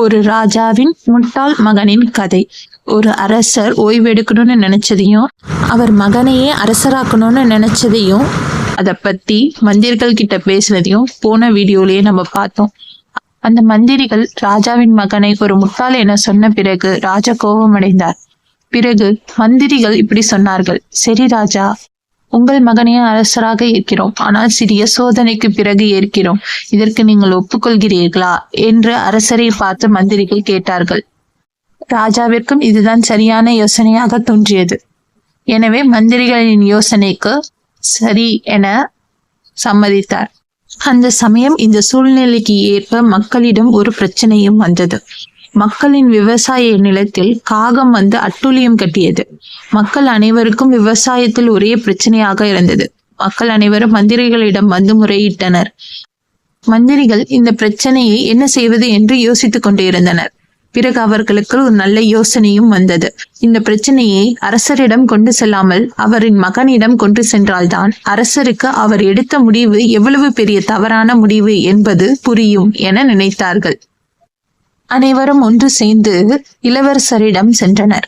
ஒரு ராஜாவின் முட்டாள் மகனின் கதை. ஒரு அரசர் ஓய்வெடுக்கணும்னு நினைச்சதையும் அவர் மகனையே அரசராக்கணும்னு நினைச்சதையும் அதை பத்தி மந்திரிகள் கிட்ட பேசுனதையும் போன வீடியோலயே நம்ம பார்த்தோம். அந்த மந்திரிகள் ராஜாவின் மகனை ஒரு முட்டாள் என சொன்ன பிறகு ராஜா கோபம் அடைந்தார். பிறகு மந்திரிகள் இப்படி சொன்னார்கள், சரி ராஜா, உங்கள் மகனையே அரசராக ஏற்கிறோம், ஆனால் சிறிய சோதனைக்கு பிறகு ஏற்கிறோம். இதற்கு நீங்கள் ஒப்புக்கொள்கிறீர்களா என்று அரசரை பார்த்து மந்திரிகள் கேட்டார்கள். ராஜாவிற்கும் இதுதான் சரியான யோசனையாக தோன்றியது. எனவே மந்திரிகளின் யோசனைக்கு சரி என சம்மதித்தார். அந்த சமயம் இந்த சூழ்நிலைக்கு ஏற்ப மக்களிடம் ஒரு பிரச்சனையும் வந்தது. மக்களின் விவசாய நிலத்தில் காகம் வந்து அட்டூழியம் கட்டியது. மக்கள் அனைவருக்கும் விவசாயத்தில் ஒரே பிரச்சனையாக இருந்தது. மக்கள் அனைவரும் மந்திரிகளிடம் வந்து முறையிட்டனர். மந்திரிகள் இந்த பிரச்சனையை என்ன செய்வது என்று யோசித்துக் கொண்டிருந்தனர். பிறகு அவர்களுக்கு ஒரு நல்ல யோசனையும் வந்தது. இந்த பிரச்சனையை அரசரிடம் கொண்டு செல்லாமல் அவரின் மகனிடம் கொண்டு சென்றால்தான் அரசருக்கு அவர் எடுத்த முடிவு எவ்வளவு பெரிய தவறான முடிவு என்பது புரியும் என நினைத்தார்கள். அனைவரும் ஒன்று சேர்ந்து இளவரசரிடம் சென்றனர்.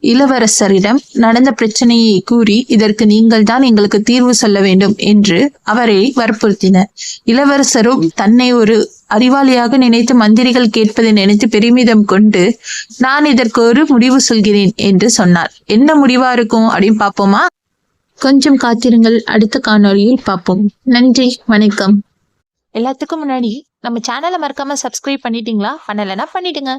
இளவரசரிடம் நடந்த பிரச்சனையை கூறி இதற்கு நீங்கள் தான் எங்களுக்கு தீர்வு சொல்ல வேண்டும் என்று அவரை வற்புறுத்தினர். இளவரசரும் தன்னை ஒரு அறிவாளியாக நினைத்து மந்திரிகள் கேட்பதை நினைத்து பெருமிதம் கொண்டு நான் இதற்கு ஒரு முடிவு சொல்கிறேன் என்று சொன்னார். என்ன முடிவா இருக்கும் அப்படின்னு பார்ப்போமா? கொஞ்சம் காத்திருங்கள், அடுத்த காணொளியில் பார்ப்போம். நன்றி, வணக்கம். எல்லாத்துக்கும் முன்னாடி நம்ம சேனலை மறக்காம சப்ஸ்கிரைப் பண்ணிட்டீங்களா? பண்ணலைன்னா பண்ணிடுங்க.